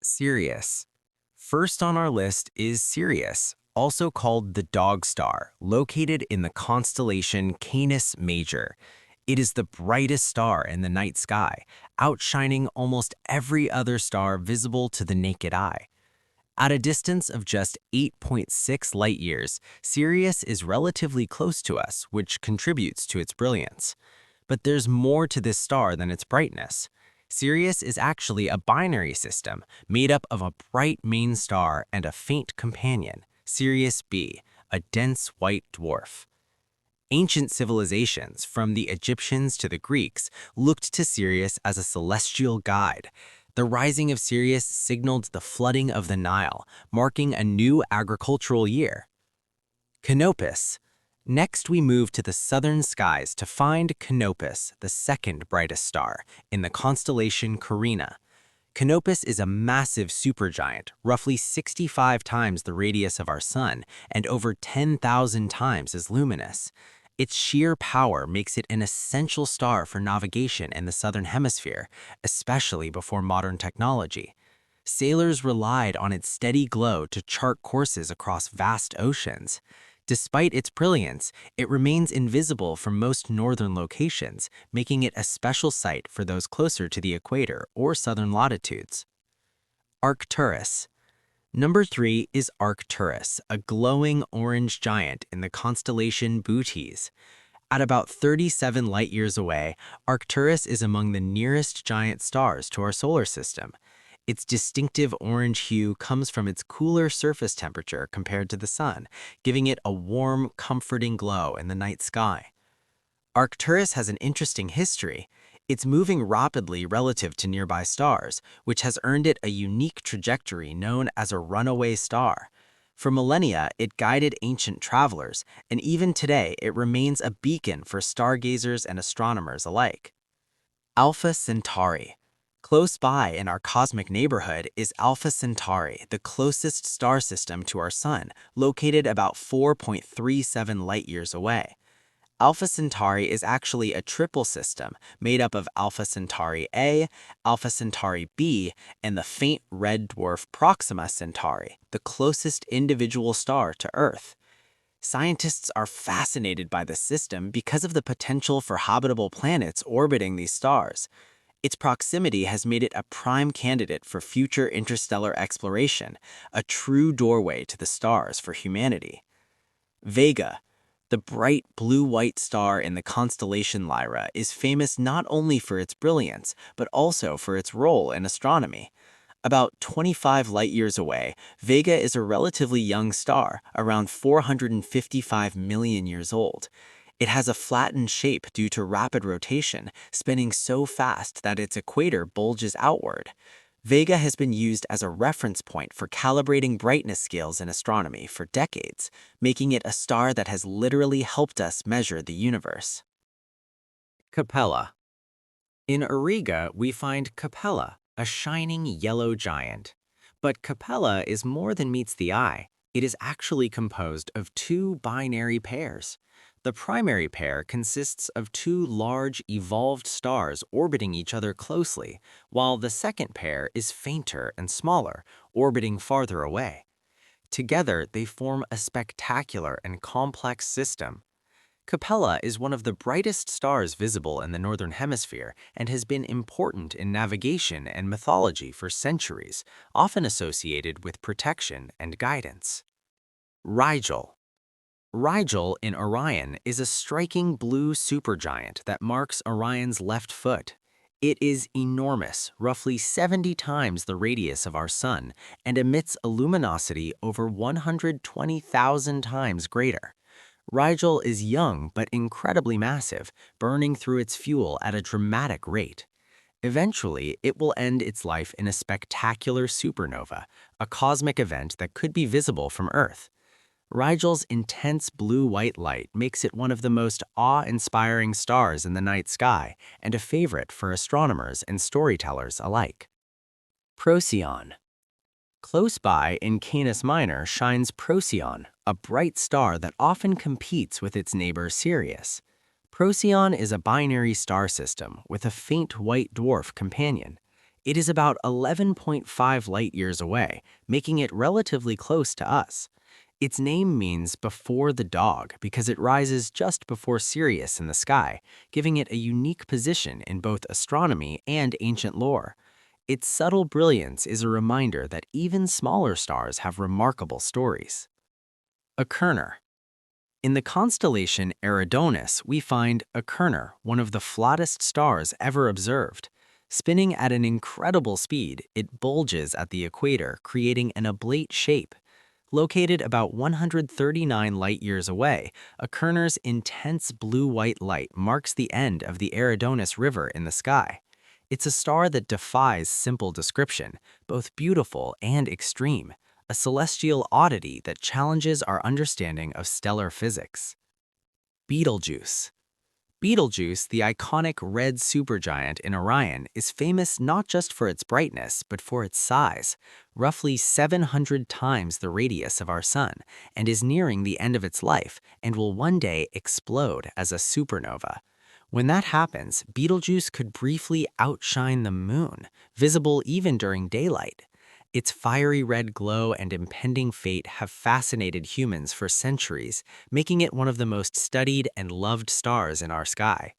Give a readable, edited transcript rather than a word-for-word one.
Sirius. First on our list is Sirius, also called the Dog Star, located in the constellation Canis Major. It is the brightest star in the night sky, outshining almost every other star visible to the naked eye. At a distance of just 8.6 light-years, Sirius is relatively close to us, which contributes to its brilliance. But there's more to this star than its brightness. Sirius is actually a binary system made up of a bright main star and a faint companion, Sirius B, a dense white dwarf. Ancient civilizations, from the Egyptians to the Greeks, looked to Sirius as a celestial guide. The rising of Sirius signaled the flooding of the Nile, marking a new agricultural year. Canopus. Next, we move to the southern skies to find Canopus, the second brightest star, in the constellation Carina. Canopus is a massive supergiant, roughly 65 times the radius of our Sun and over 10,000 times as luminous. Its sheer power makes it an essential star for navigation in the southern hemisphere, especially before modern technology. Sailors relied on its steady glow to chart courses across vast oceans. Despite its brilliance, it remains invisible from most northern locations, making it a special sight for those closer to the equator or southern latitudes. Arcturus. Number 3 is Arcturus, a glowing orange giant in the constellation Bootes. At about 37 light-years away, Arcturus is among the nearest giant stars to our solar system. Its distinctive orange hue comes from its cooler surface temperature compared to the Sun, giving it a warm, comforting glow in the night sky. Arcturus has an interesting history. It's moving rapidly relative to nearby stars, which has earned it a unique trajectory known as a runaway star. For millennia, it guided ancient travelers, and even today it remains a beacon for stargazers and astronomers alike. Alpha Centauri. Close by in our cosmic neighborhood is Alpha Centauri, the closest star system to our Sun, located about 4.37 light-years away. Alpha Centauri is actually a triple system made up of Alpha Centauri A, Alpha Centauri B, and the faint red dwarf Proxima Centauri, the closest individual star to Earth. Scientists are fascinated by the system because of the potential for habitable planets orbiting these stars. Its proximity has made it a prime candidate for future interstellar exploration, a true doorway to the stars for humanity. Vega. The bright blue-white star in the constellation Lyra is famous not only for its brilliance, but also for its role in astronomy. About 25 light-years away, Vega is a relatively young star, around 455 million years old. It has a flattened shape due to rapid rotation, spinning so fast that its equator bulges outward. Vega has been used as a reference point for calibrating brightness scales in astronomy for decades, making it a star that has literally helped us measure the universe. Capella. In Auriga, we find Capella, a shining yellow giant. But Capella is more than meets the eye. It is actually composed of two binary pairs. The primary pair consists of two large, evolved stars orbiting each other closely, while the second pair is fainter and smaller, orbiting farther away. Together, they form a spectacular and complex system. Capella is one of the brightest stars visible in the Northern Hemisphere and has been important in navigation and mythology for centuries, often associated with protection and guidance. Rigel. Rigel in Orion is a striking blue supergiant that marks Orion's left foot. It is enormous, roughly 70 times the radius of our Sun, and emits a luminosity over 120,000 times greater. Rigel is young but incredibly massive, burning through its fuel at a dramatic rate. Eventually, it will end its life in a spectacular supernova, a cosmic event that could be visible from Earth. Rigel's intense blue-white light makes it one of the most awe-inspiring stars in the night sky and a favorite for astronomers and storytellers alike. Procyon. Close by in Canis Minor shines Procyon, a bright star that often competes with its neighbor Sirius. Procyon is a binary star system with a faint white dwarf companion. It is about 11.5 light-years away, making it relatively close to us. Its name means before the dog because it rises just before Sirius in the sky, giving it a unique position in both astronomy and ancient lore. Its subtle brilliance is a reminder that even smaller stars have remarkable stories. Archenar. In the constellation Eridanus, we find Archenar, one of the flattest stars ever observed. Spinning at an incredible speed, it bulges at the equator, creating an oblate shape. Located about 139 light-years away, Archenar's intense blue-white light marks the end of the Eridanus River in the sky. It's a star that defies simple description, both beautiful and extreme, a celestial oddity that challenges our understanding of stellar physics. Betelgeuse. Betelgeuse, the iconic red supergiant in Orion, is famous not just for its brightness, but for its size, roughly 700 times the radius of our Sun, and is nearing the end of its life and will one day explode as a supernova. When that happens, Betelgeuse could briefly outshine the Moon, visible even during daylight. Its fiery red glow and impending fate have fascinated humans for centuries, making it one of the most studied and loved stars in our sky.